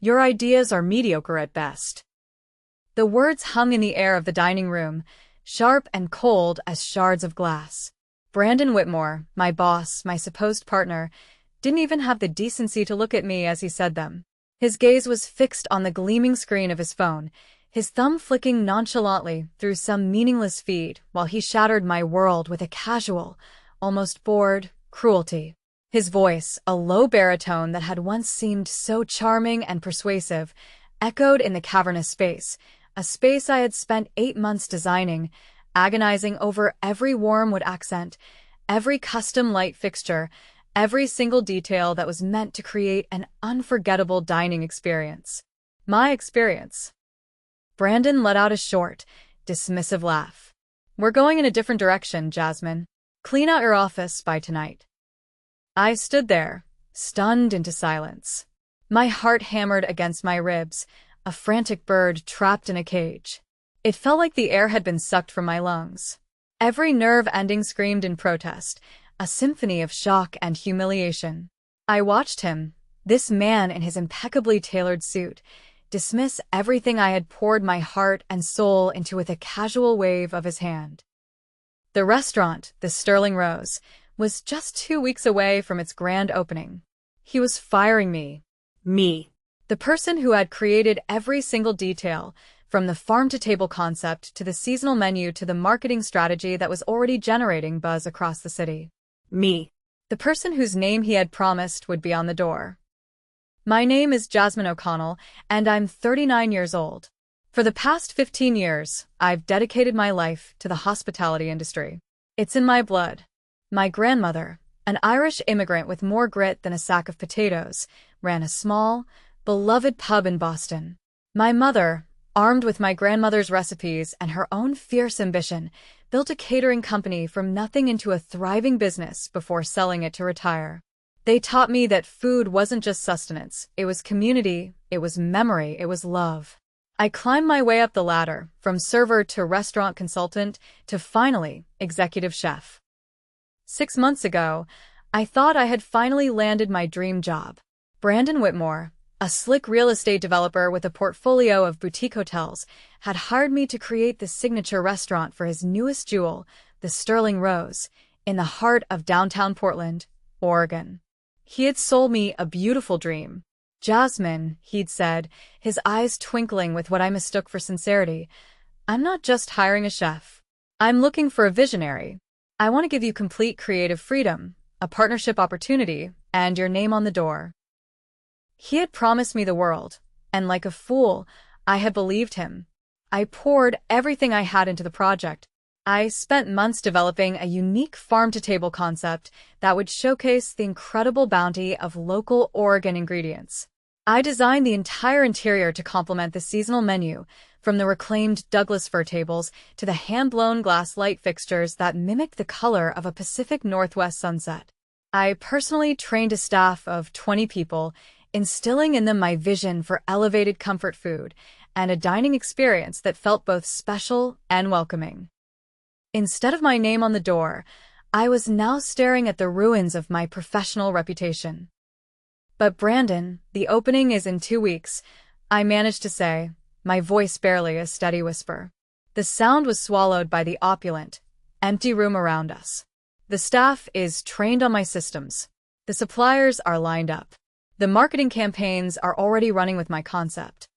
Your ideas are mediocre at best." The words hung in the air of the dining room, sharp and cold as shards of glass. Brandon Whitmore, my boss, my supposed partner, didn't even have the decency to look at me as he said them. His gaze was fixed on the gleaming screen of his phone, his thumb flicking nonchalantly through some meaningless feed while he shattered my world with a casual, almost bored, cruelty. His voice, a low baritone that had once seemed so charming and persuasive, echoed in the cavernous space, a space I had spent 8 months designing, agonizing over every warm wood accent, every custom light fixture, every single detail that was meant to create an unforgettable dining experience. My experience. Brandon let out a short, dismissive laugh. "We're going in a different direction, Jasmine. Clean out your office by tonight." I stood there, stunned into silence. My heart hammered against my ribs, a frantic bird trapped in a cage. It felt like the air had been sucked from my lungs. Every nerve ending screamed in protest, a symphony of shock and humiliation. I watched him, this man in his impeccably tailored suit, dismiss everything I had poured my heart and soul into with a casual wave of his hand. The restaurant, the Sterling Rose, was just 2 weeks away from its grand opening. He was firing me. Me. The person who had created every single detail, from the farm-to-table concept to the seasonal menu to the marketing strategy that was already generating buzz across the city. Me. The person whose name he had promised would be on the door. My name is Jasmine O'Connell, and I'm 39 years old. For the past 15 years, I've dedicated my life to the hospitality industry. It's in my blood. My grandmother, an Irish immigrant with more grit than a sack of potatoes, ran a small, beloved pub in Boston. My mother, armed with my grandmother's recipes and her own fierce ambition, built a catering company from nothing into a thriving business before selling it to retire. They taught me that food wasn't just sustenance, it was community, it was memory, it was love. I climbed my way up the ladder, from server to restaurant consultant to finally, executive chef. 6 months ago, I thought I had finally landed my dream job. Brandon Whitmore, a slick real estate developer with a portfolio of boutique hotels, had hired me to create the signature restaurant for his newest jewel, the Sterling Rose, in the heart of downtown Portland, Oregon. He had sold me a beautiful dream. "Jasmine," he'd said, his eyes twinkling with what I mistook for sincerity, "I'm not just hiring a chef. I'm looking for a visionary. I want to give you complete creative freedom, a partnership opportunity, and your name on the door." He had promised me the world, and like a fool, I had believed him. I poured everything I had into the project. I spent months developing a unique farm-to-table concept that would showcase the incredible bounty of local Oregon ingredients. I designed the entire interior to complement the seasonal menu, from the reclaimed Douglas fir tables to the hand-blown glass light fixtures that mimicked the color of a Pacific Northwest sunset. I personally trained a staff of 20 people, instilling in them my vision for elevated comfort food and a dining experience that felt both special and welcoming. Instead of my name on the door, I was now staring at the ruins of my professional reputation. "But Brandon, the opening is in 2 weeks," I managed to say, my voice barely a steady whisper. The sound was swallowed by the opulent, empty room around us. "The staff is trained on my systems. The suppliers are lined up. The marketing campaigns are already running with my concept."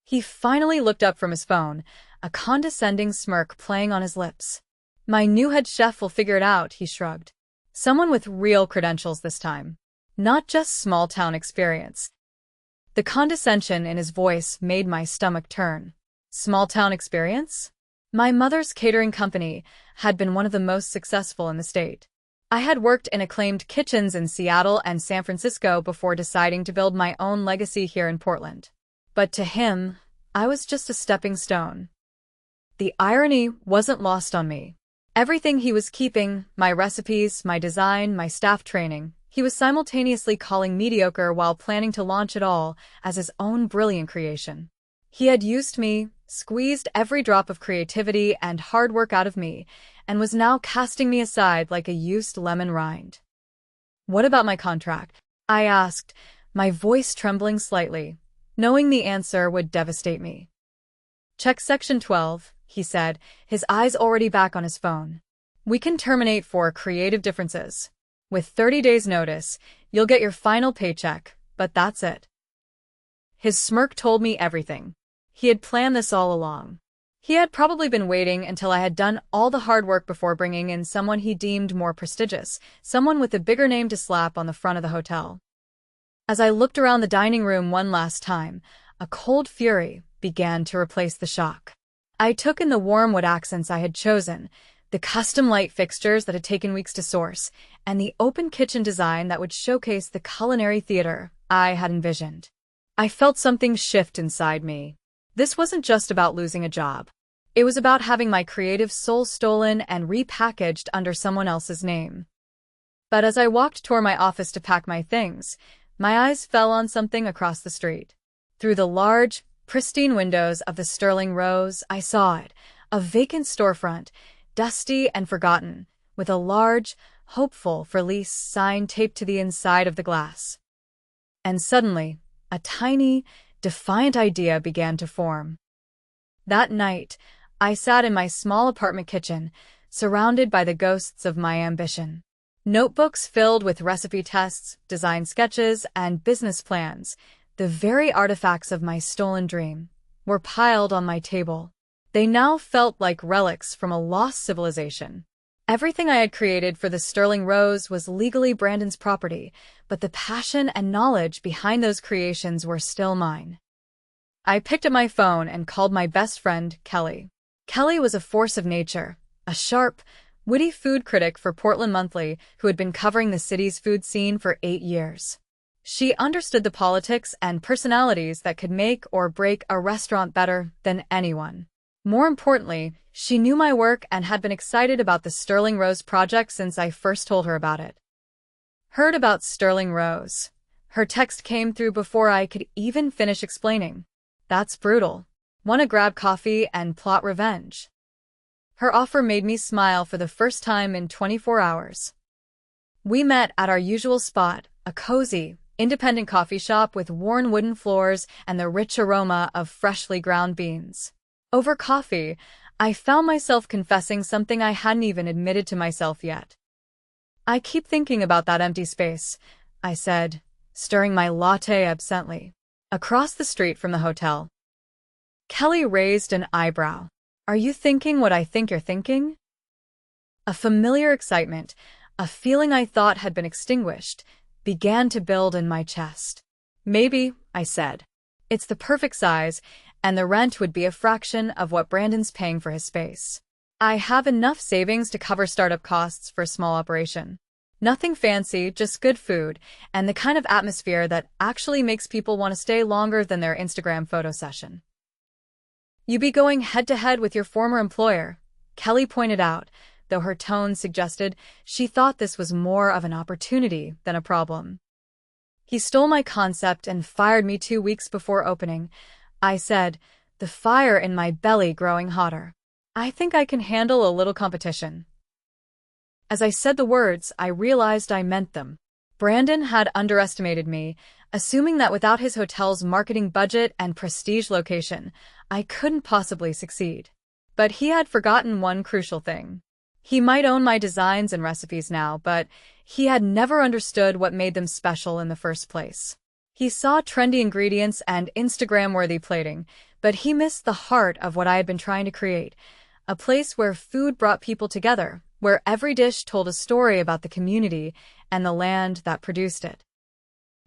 He finally looked up from his phone, a condescending smirk playing on his lips. "My new head chef will figure it out," he shrugged. "Someone with real credentials this time. Not just small-town experience." The condescension in his voice made my stomach turn. Small-town experience? My mother's catering company had been one of the most successful in the state. I had worked in acclaimed kitchens in Seattle and San Francisco before deciding to build my own legacy here in Portland. But to him, I was just a stepping stone. The irony wasn't lost on me. Everything he was keeping, my recipes, my design, my staff training, he was simultaneously calling mediocre while planning to launch it all as his own brilliant creation. He had used me, squeezed every drop of creativity and hard work out of me, and was now casting me aside like a used lemon rind. "What about my contract?" I asked, my voice trembling slightly, knowing the answer would devastate me. "Check section 12, he said, his eyes already back on his phone. "We can terminate for creative differences. With 30 days notice, you'll get your final paycheck, but that's it." His smirk told me everything. He had planned this all along. He had probably been waiting until I had done all the hard work before bringing in someone he deemed more prestigious, someone with a bigger name to slap on the front of the hotel. As I looked around the dining room one last time, a cold fury began to replace the shock. I took in the warm wood accents I had chosen, the custom light fixtures that had taken weeks to source, and the open kitchen design that would showcase the culinary theater I had envisioned. I felt something shift inside me. This wasn't just about losing a job. It was about having my creative soul stolen and repackaged under someone else's name. But as I walked toward my office to pack my things, my eyes fell on something across the street. Through the large, pristine windows of the Sterling Rose, I saw it, a vacant storefront, dusty and forgotten, with a large, "Hopeful for lease" sign taped to the inside of the glass. And suddenly, a tiny, defiant idea began to form. That night, I sat in my small apartment kitchen, surrounded by the ghosts of my ambition. Notebooks filled with recipe tests, design sketches, and business plans, the very artifacts of my stolen dream, were piled on my table. They now felt like relics from a lost civilization. Everything I had created for the Sterling Rose was legally Brandon's property, but the passion and knowledge behind those creations were still mine. I picked up my phone and called my best friend, Kelly. Kelly was a force of nature, a sharp, witty food critic for Portland Monthly who had been covering the city's food scene for 8 years. She understood the politics and personalities that could make or break a restaurant better than anyone. More importantly, she knew my work and had been excited about the Sterling Rose project since I first told her about it. "Heard about Sterling Rose." Her text came through before I could even finish explaining. "That's brutal. Wanna grab coffee and plot revenge?" Her offer made me smile for the first time in 24 hours. We met at our usual spot, a cozy, independent coffee shop with worn wooden floors and the rich aroma of freshly ground beans. Over coffee, I found myself confessing something I hadn't even admitted to myself yet. "I keep thinking about that empty space," I said, stirring my latte absently. Across the street from the hotel. Kelly raised an eyebrow. "Are you thinking what I think you're thinking?" A familiar excitement, a feeling I thought had been extinguished, began to build in my chest. "Maybe," I said. "It's the perfect size, and the rent would be a fraction of what Brandon's paying for his space. I have enough savings to cover startup costs for a small operation. Nothing fancy, just good food, and the kind of atmosphere that actually makes people want to stay longer than their Instagram photo session." "You be going head-to-head with your former employer," Kelly pointed out, though her tone suggested she thought this was more of an opportunity than a problem. "He stole my concept and fired me 2 weeks before opening," I said, the fire in my belly growing hotter. "I think I can handle a little competition." As I said the words, I realized I meant them. Brandon had underestimated me, assuming that without his hotel's marketing budget and prestige location, I couldn't possibly succeed. But he had forgotten one crucial thing. He might own my designs and recipes now, but he had never understood what made them special in the first place. He saw trendy ingredients and Instagram-worthy plating, but he missed the heart of what I had been trying to create, a place where food brought people together, where every dish told a story about the community and the land that produced it.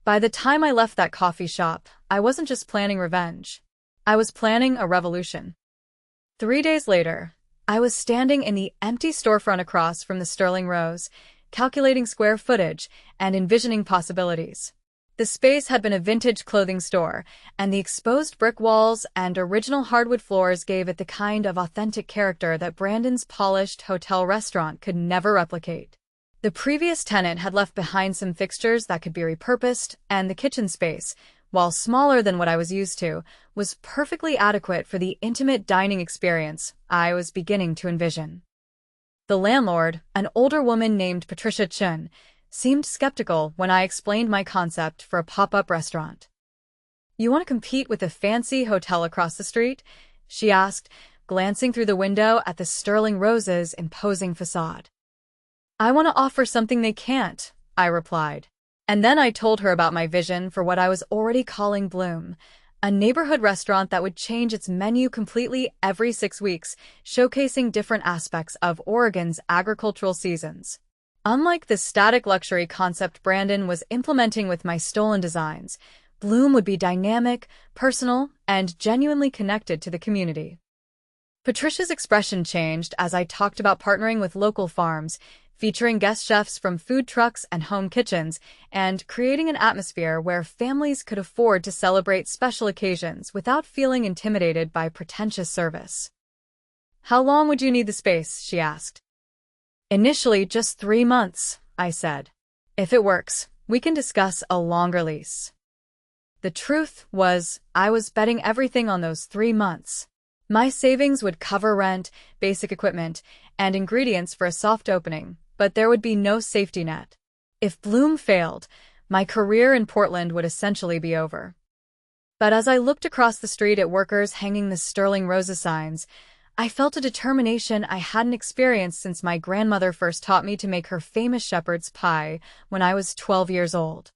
By the time I left that coffee shop, I wasn't just planning revenge. I was planning a revolution. 3 days later, I was standing in the empty storefront across from the Sterling Rose, calculating square footage and envisioning possibilities. The space had been a vintage clothing store, and the exposed brick walls and original hardwood floors gave it the kind of authentic character that Brandon's polished hotel restaurant could never replicate. The previous tenant had left behind some fixtures that could be repurposed, and the kitchen space, while smaller than what I was used to, was perfectly adequate for the intimate dining experience I was beginning to envision. The landlord, an older woman named Patricia Chun, seemed skeptical when I explained my concept for a pop-up restaurant. "You want to compete with the fancy hotel across the street?" she asked, glancing through the window at the Sterling Rose's imposing facade. "I want to offer something they can't," I replied. And then I told her about my vision for what I was already calling Bloom, a neighborhood restaurant that would change its menu completely every 6 weeks, showcasing different aspects of Oregon's agricultural seasons. Unlike the static luxury concept Brandon was implementing with my stolen designs, Bloom would be dynamic, personal, and genuinely connected to the community. Patricia's expression changed as I talked about partnering with local farms, featuring guest chefs from food trucks and home kitchens, and creating an atmosphere where families could afford to celebrate special occasions without feeling intimidated by pretentious service. "How long would you need the space?" she asked. "Initially, just 3 months," I said. "If it works, we can discuss a longer lease." The truth was, I was betting everything on those 3 months. My savings would cover rent, basic equipment, and ingredients for a soft opening, but there would be no safety net. If Bloom failed, my career in Portland would essentially be over. But as I looked across the street at workers hanging the Sterling Roses signs, I felt a determination I hadn't experienced since my grandmother first taught me to make her famous shepherd's pie when I was 12 years old.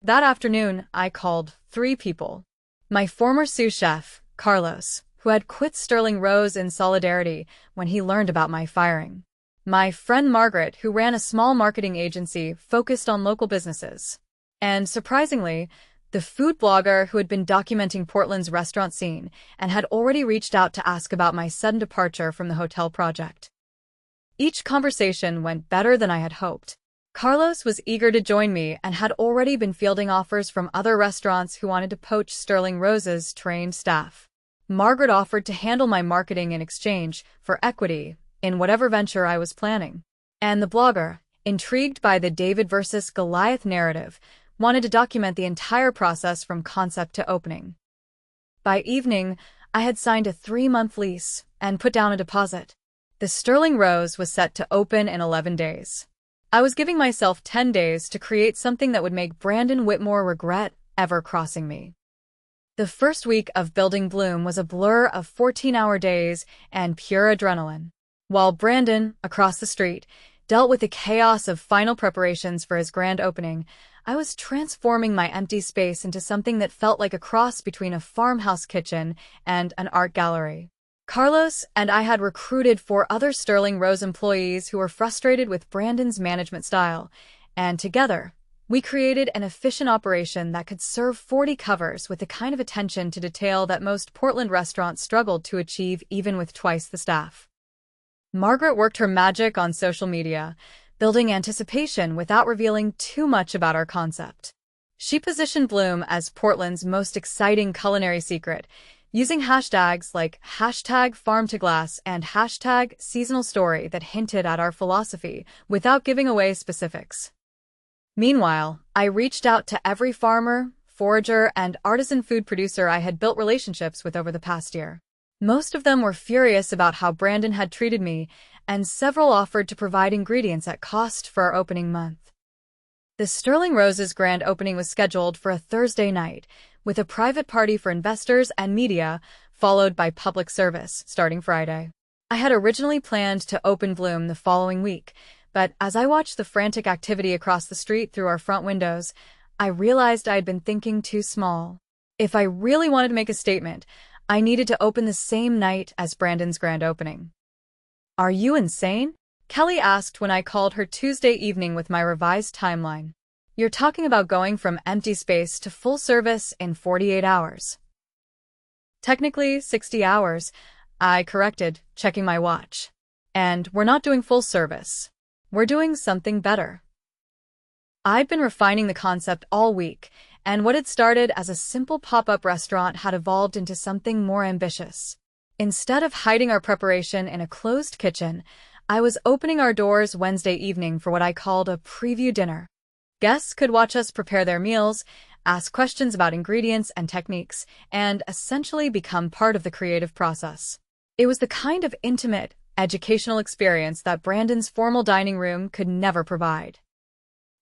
That afternoon, I called 3 people. My former sous chef, Carlos, who had quit Sterling Rose in solidarity when he learned about my firing. My friend Margaret, who ran a small marketing agency focused on local businesses. And surprisingly, the food blogger who had been documenting Portland's restaurant scene and had already reached out to ask about my sudden departure from the hotel project. Each conversation went better than I had hoped. Carlos was eager to join me and had already been fielding offers from other restaurants who wanted to poach Sterling Rose's trained staff. Margaret offered to handle my marketing in exchange for equity in whatever venture I was planning. And the blogger, intrigued by the David versus Goliath narrative, wanted to document the entire process from concept to opening. By evening, I had signed a 3-month lease and put down a deposit. The Sterling Rose was set to open in 11 days. I was giving myself 10 days to create something that would make Brandon Whitmore regret ever crossing me. The first week of building Bloom was a blur of 14-hour days and pure adrenaline. While Brandon, across the street, dealt with the chaos of final preparations for his grand opening, I was transforming my empty space into something that felt like a cross between a farmhouse kitchen and an art gallery. Carlos and I had recruited 4 other Sterling Rose employees who were frustrated with Brandon's management style, and together, we created an efficient operation that could serve 40 covers with the kind of attention to detail that most Portland restaurants struggled to achieve even with twice the staff. Margaret worked her magic on social media, building anticipation without revealing too much about our concept. She positioned Bloom as Portland's most exciting culinary secret, using hashtags like #FarmToGlass and #SeasonalStory that hinted at our philosophy without giving away specifics. Meanwhile, I reached out to every farmer, forager, and artisan food producer I had built relationships with over the past year. Most of them were furious about how Brandon had treated me, and several offered to provide ingredients at cost for our opening month. The Sterling Rose's grand opening was scheduled for a Thursday night, with a private party for investors and media, followed by public service starting Friday. I had originally planned to open Bloom the following week, but as I watched the frantic activity across the street through our front windows, I realized I had been thinking too small. If I really wanted to make a statement, I needed to open the same night as Brandon's grand opening. "Are you insane?" Kelly asked when I called her Tuesday evening with my revised timeline. "You're talking about going from empty space to full service in 48 hours. Technically, 60 hours, I corrected, checking my watch. And we're not doing full service. We're doing something better." I'd been refining the concept all week, and what had started as a simple pop-up restaurant had evolved into something more ambitious. Instead of hiding our preparation in a closed kitchen, I was opening our doors Wednesday evening for what I called a preview dinner. Guests could watch us prepare their meals, ask questions about ingredients and techniques, and essentially become part of the creative process. It was the kind of intimate, educational experience that Brandon's formal dining room could never provide.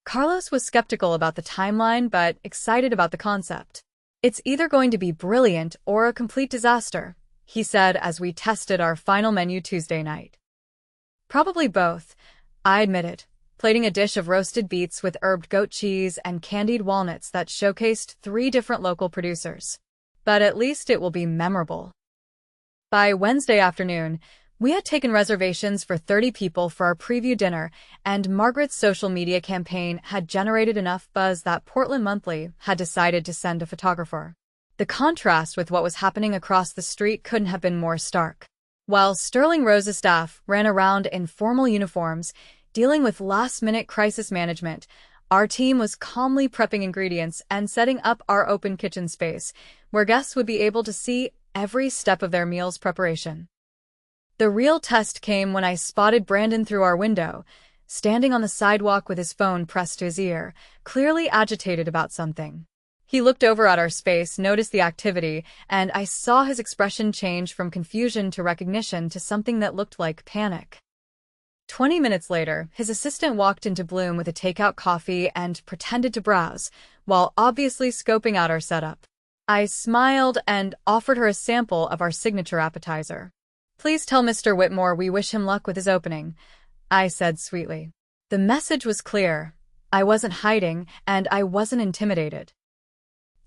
Carlos was skeptical about the timeline but excited about the concept. "It's either going to be brilliant or a complete disaster," he said as we tested our final menu Tuesday night. "Probably both," I admitted, plating a dish of roasted beets with herbed goat cheese and candied walnuts that showcased 3 different local producers. "But at least it will be memorable." By Wednesday afternoon, we had taken reservations for 30 people for our preview dinner, and Margaret's social media campaign had generated enough buzz that Portland Monthly had decided to send a photographer. The contrast with what was happening across the street couldn't have been more stark. While Sterling Rose's staff ran around in formal uniforms, dealing with last-minute crisis management, our team was calmly prepping ingredients and setting up our open kitchen space, where guests would be able to see every step of their meal's preparation. The real test came when I spotted Brandon through our window, standing on the sidewalk with his phone pressed to his ear, clearly agitated about something. He looked over at our space, noticed the activity, and I saw his expression change from confusion to recognition to something that looked like panic. 20 minutes later, his assistant walked into Bloom with a takeout coffee and pretended to browse, while obviously scoping out our setup. I smiled and offered her a sample of our signature appetizer. "Please tell Mr. Whitmore we wish him luck with his opening," I said sweetly. The message was clear. I wasn't hiding, and I wasn't intimidated.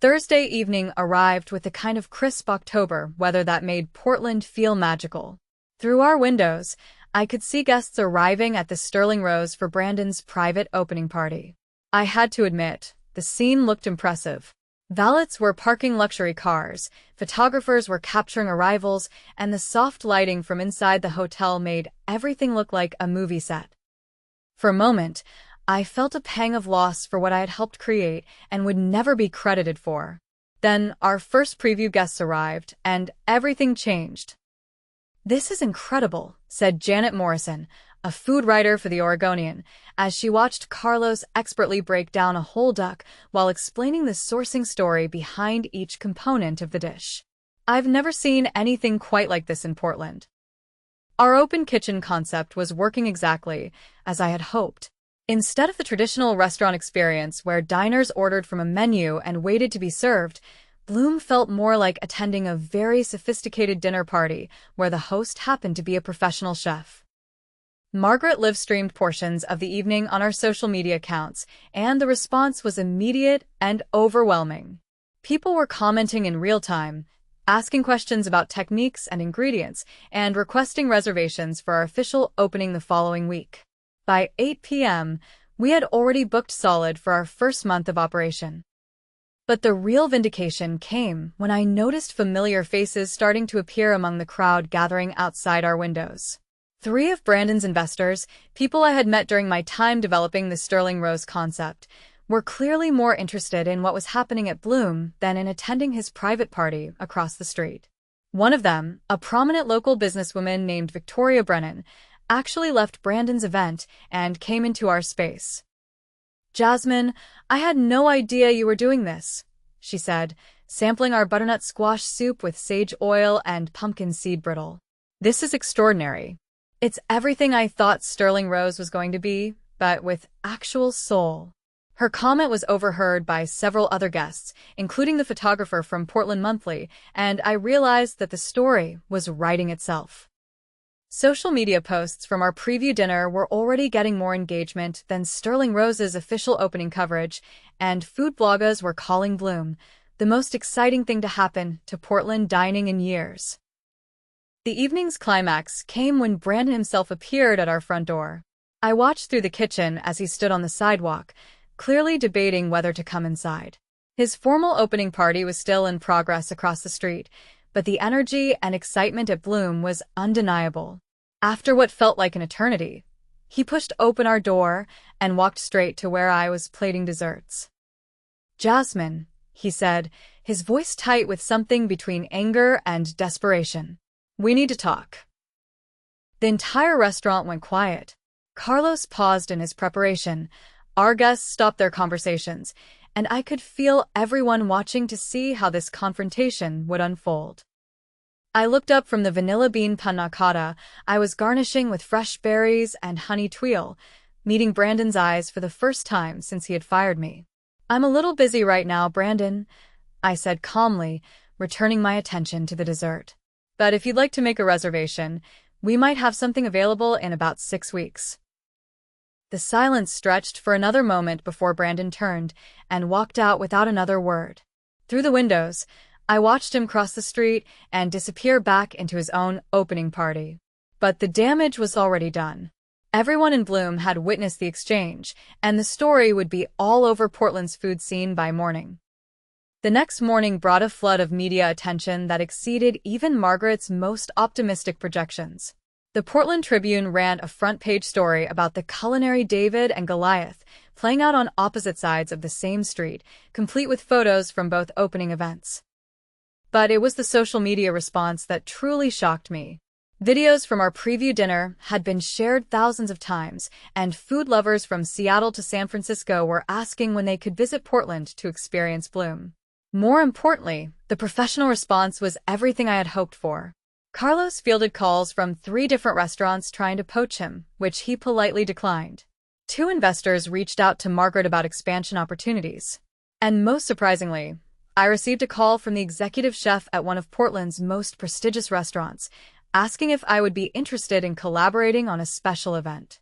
Thursday evening arrived with the kind of crisp October weather that made Portland feel magical. Through our windows, I could see guests arriving at the Sterling Rose for Brandon's private opening party. I had to admit, the scene looked impressive. Valets were parking luxury cars, photographers were capturing arrivals, and the soft lighting from inside the hotel made everything look like a movie set. For a moment, I felt a pang of loss for what I had helped create and would never be credited for. Then our first preview guests arrived, and everything changed. "This is incredible," said Janet Morrison, a food writer for The Oregonian, as she watched Carlos expertly break down a whole duck while explaining the sourcing story behind each component of the dish. "I've never seen anything quite like this in Portland." Our open kitchen concept was working exactly as I had hoped. Instead of the traditional restaurant experience where diners ordered from a menu and waited to be served, Bloom felt more like attending a very sophisticated dinner party where the host happened to be a professional chef. Margaret live-streamed portions of the evening on our social media accounts, and the response was immediate and overwhelming. People were commenting in real time, asking questions about techniques and ingredients, and requesting reservations for our official opening the following week. By 8 p.m., we had already booked solid for our first month of operation. But the real vindication came when I noticed familiar faces starting to appear among the crowd gathering outside our windows. 3 of Brandon's investors, people I had met during my time developing the Sterling Rose concept, were clearly more interested in what was happening at Bloom than in attending his private party across the street. One of them, a prominent local businesswoman named Victoria Brennan, actually left Brandon's event and came into our space. "Jasmine, I had no idea you were doing this," she said, sampling our butternut squash soup with sage oil and pumpkin seed brittle. "This is extraordinary. It's everything I thought Sterling Rose was going to be, but with actual soul." Her comment was overheard by several other guests, including the photographer from Portland Monthly, and I realized that the story was writing itself. Social media posts from our preview dinner were already getting more engagement than Sterling Rose's official opening coverage, and food bloggers were calling Bloom the most exciting thing to happen to Portland dining in years. The evening's climax came when Brandon himself appeared at our front door. I watched through the kitchen as he stood on the sidewalk, clearly debating whether to come inside. His formal opening party was still in progress across the street, but the energy and excitement at Bloom was undeniable. After what felt like an eternity, he pushed open our door and walked straight to where I was plating desserts. "Jasmine," he said, his voice tight with something between anger and desperation. "We need to talk." The entire restaurant went quiet. Carlos paused in his preparation. Our guests stopped their conversations, and I could feel everyone watching to see how this confrontation would unfold. I looked up from the vanilla bean panna cotta I was garnishing with fresh berries and honey tuile, meeting Brandon's eyes for the first time since he had fired me. "I'm a little busy right now, Brandon," I said calmly, returning my attention to the dessert. "But if you'd like to make a reservation, we might have something available in about 6 weeks." The silence stretched for another moment before Brandon turned and walked out without another word. Through the windows, I watched him cross the street and disappear back into his own opening party. But the damage was already done. Everyone in Bloom had witnessed the exchange, and the story would be all over Portland's food scene by morning. The next morning brought a flood of media attention that exceeded even Margaret's most optimistic projections. The Portland Tribune ran a front-page story about the culinary David and Goliath playing out on opposite sides of the same street, complete with photos from both opening events. But it was the social media response that truly shocked me. Videos from our preview dinner had been shared thousands of times, and food lovers from Seattle to San Francisco were asking when they could visit Portland to experience Bloom. More importantly, the professional response was everything I had hoped for. Carlos fielded calls from 3 different restaurants trying to poach him, which he politely declined. 2 investors reached out to Margaret about expansion opportunities. And most surprisingly, I received a call from the executive chef at one of Portland's most prestigious restaurants, asking if I would be interested in collaborating on a special event.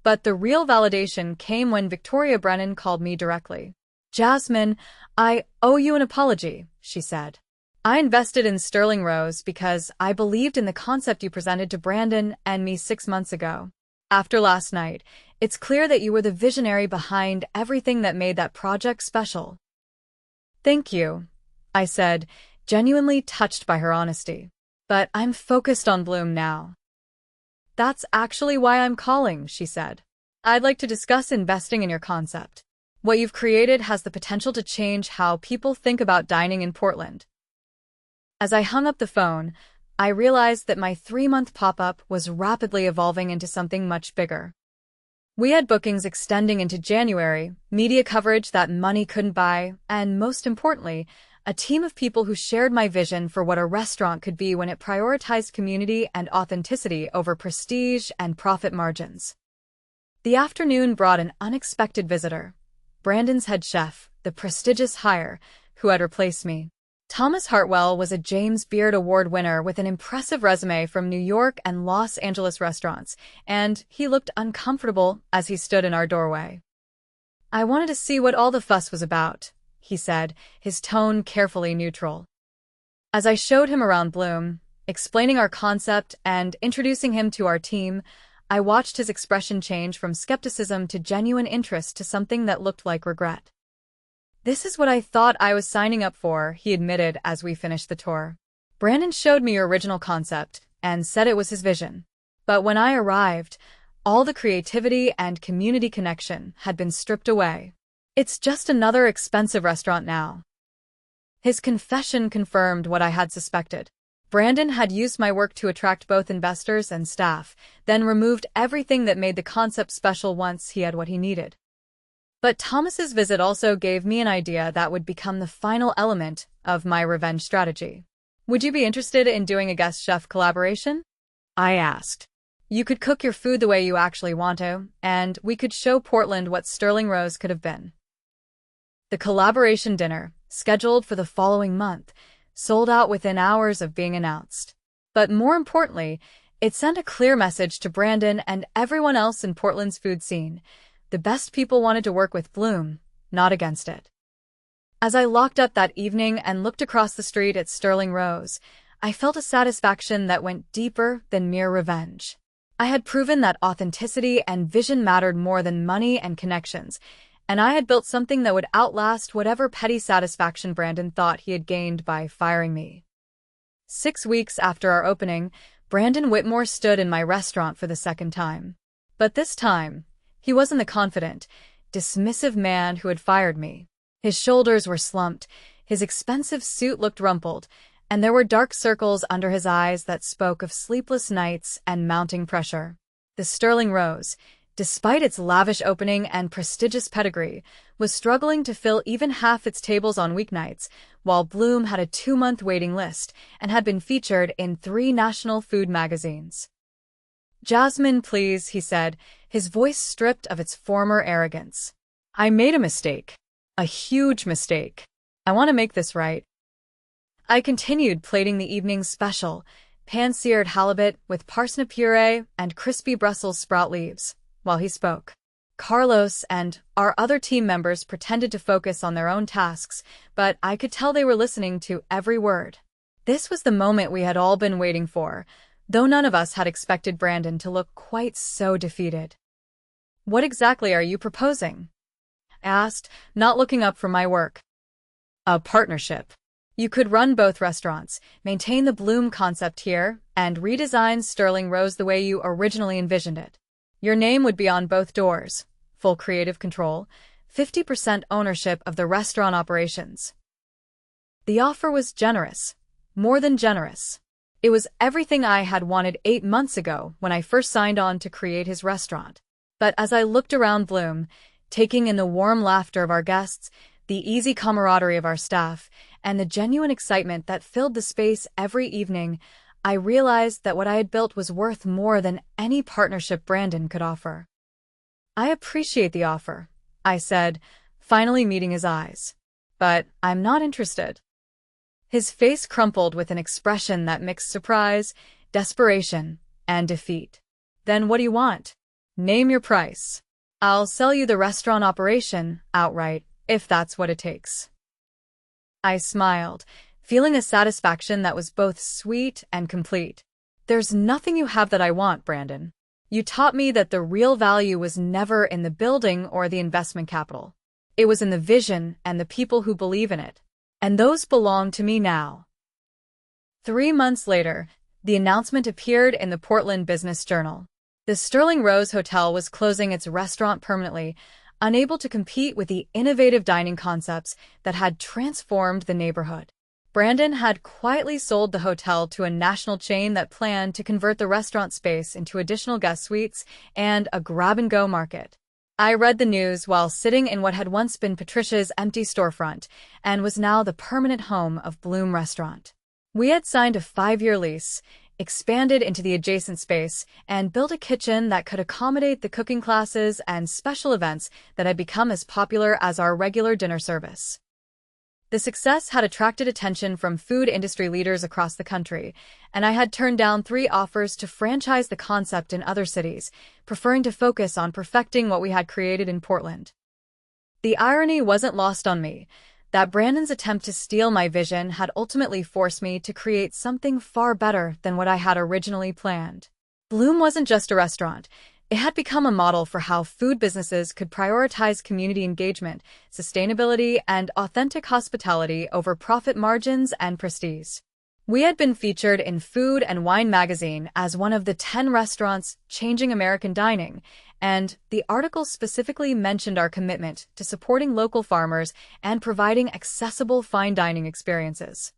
But the real validation came when Victoria Brennan called me directly. "Jasmine, I owe you an apology," she said. "I invested in Sterling Rose because I believed in the concept you presented to Brandon and me 6 months ago. After last night, it's clear that you were the visionary behind everything that made that project special." "Thank you," I said, genuinely touched by her honesty. "But I'm focused on Bloom now." "That's actually why I'm calling," she said. "I'd like to discuss investing in your concept. What you've created has the potential to change how people think about dining in Portland." As I hung up the phone, I realized that my 3-month pop-up was rapidly evolving into something much bigger. We had bookings extending into January, media coverage that money couldn't buy, and most importantly, a team of people who shared my vision for what a restaurant could be when it prioritized community and authenticity over prestige and profit margins. The afternoon brought an unexpected visitor, Brandon's head chef, the prestigious hire, who had replaced me. Thomas Hartwell was a James Beard Award winner with an impressive resume from New York and Los Angeles restaurants, and he looked uncomfortable as he stood in our doorway. "I wanted to see what all the fuss was about," he said, his tone carefully neutral. As I showed him around Bloom, explaining our concept and introducing him to our team, I watched his expression change from skepticism to genuine interest to something that looked like regret. "This is what I thought I was signing up for," he admitted as we finished the tour. "Brandon showed me your original concept and said it was his vision. But when I arrived, all the creativity and community connection had been stripped away. It's just another expensive restaurant now." His confession confirmed what I had suspected. Brandon had used my work to attract both investors and staff, then removed everything that made the concept special once he had what he needed. But Thomas's visit also gave me an idea that would become the final element of my revenge strategy. "Would you be interested in doing a guest chef collaboration?" I asked. "You could cook your food the way you actually want to, and we could show Portland what Sterling Rose could have been." The collaboration dinner, scheduled for the following month, sold out within hours of being announced. But more importantly, it sent a clear message to Brandon and everyone else in Portland's food scene. The best people wanted to work with Bloom, not against it. As I locked up that evening and looked across the street at Sterling Rose, I felt a satisfaction that went deeper than mere revenge. I had proven that authenticity and vision mattered more than money and connections, and I had built something that would outlast whatever petty satisfaction Brandon thought he had gained by firing me. 6 weeks after our opening, Brandon Whitmore stood in my restaurant for the second time. But this time, he wasn't the confident, dismissive man who had fired me. His shoulders were slumped, his expensive suit looked rumpled, and there were dark circles under his eyes that spoke of sleepless nights and mounting pressure. The Sterling Rose, despite its lavish opening and prestigious pedigree, was struggling to fill even half its tables on weeknights, while Bloom had a 2-month waiting list and had been featured in 3 national food magazines. Jasmine, please, he said, his voice stripped of its former arrogance. I made a mistake. A huge mistake. I want to make this right. I continued plating the evening's special, pan-seared halibut with parsnip puree and crispy Brussels sprout leaves, while he spoke. Carlos and our other team members pretended to focus on their own tasks, but I could tell they were listening to every word. This was the moment we had all been waiting for, though none of us had expected Brandon to look quite so defeated. What exactly are you proposing? I asked, not looking up from my work. A partnership. You could run both restaurants, maintain the Bloom concept here, and redesign Sterling Rose the way you originally envisioned it. Your name would be on both doors, full creative control, 50% ownership of the restaurant operations. The offer was generous, more than generous. It was everything I had wanted 8 months ago when I first signed on to create his restaurant. But as I looked around Bloom, taking in the warm laughter of our guests, the easy camaraderie of our staff, and the genuine excitement that filled the space every evening, I realized that what I had built was worth more than any partnership Brandon could offer. I appreciate the offer, I said, finally meeting his eyes. But I'm not interested. His face crumpled with an expression that mixed surprise, desperation, and defeat. Then what do you want? Name your price. I'll sell you the restaurant operation outright, if that's what it takes. I smiled, feeling a satisfaction that was both sweet and complete. There's nothing you have that I want, Brandon. You taught me that the real value was never in the building or the investment capital. It was in the vision and the people who believe in it. And those belong to me now. 3 months later, the announcement appeared in the Portland Business Journal. The Sterling Rose Hotel was closing its restaurant permanently, unable to compete with the innovative dining concepts that had transformed the neighborhood. Brandon had quietly sold the hotel to a national chain that planned to convert the restaurant space into additional guest suites and a grab-and-go market. I read the news while sitting in what had once been Patricia's empty storefront and was now the permanent home of Bloom Restaurant. We had signed a 5-year lease, expanded into the adjacent space, and built a kitchen that could accommodate the cooking classes and special events that had become as popular as our regular dinner service. The success had attracted attention from food industry leaders across the country, and I had turned down 3 offers to franchise the concept in other cities, preferring to focus on perfecting what we had created in Portland. The irony wasn't lost on me that Brandon's attempt to steal my vision had ultimately forced me to create something far better than what I had originally planned. Bloom wasn't just a restaurant. It had become a model for how food businesses could prioritize community engagement, sustainability, and authentic hospitality over profit margins and prestige. We had been featured in Food and Wine magazine as one of the 10 restaurants changing American dining, and the article specifically mentioned our commitment to supporting local farmers and providing accessible fine dining experiences.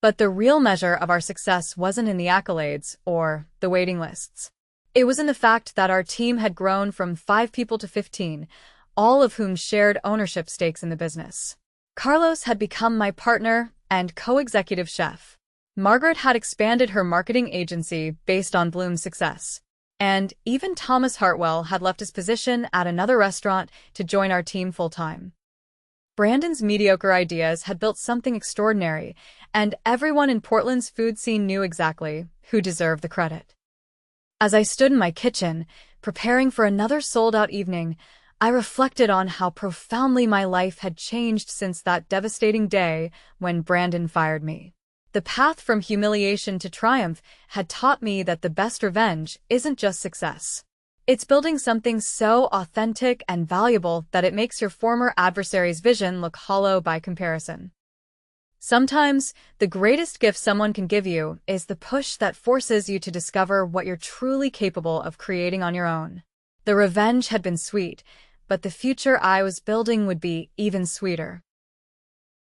But the real measure of our success wasn't in the accolades or the waiting lists. It was in the fact that our team had grown from 5 people to 15, all of whom shared ownership stakes in the business. Carlos had become my partner and co-executive chef. Margaret had expanded her marketing agency based on Bloom's success. And even Thomas Hartwell had left his position at another restaurant to join our team full-time. Brandon's mediocre ideas had built something extraordinary, and everyone in Portland's food scene knew exactly who deserved the credit. As I stood in my kitchen, preparing for another sold-out evening, I reflected on how profoundly my life had changed since that devastating day when Brandon fired me. The path from humiliation to triumph had taught me that the best revenge isn't just success. It's building something so authentic and valuable that it makes your former adversary's vision look hollow by comparison. Sometimes, the greatest gift someone can give you is the push that forces you to discover what you're truly capable of creating on your own. The revenge had been sweet, but the future I was building would be even sweeter.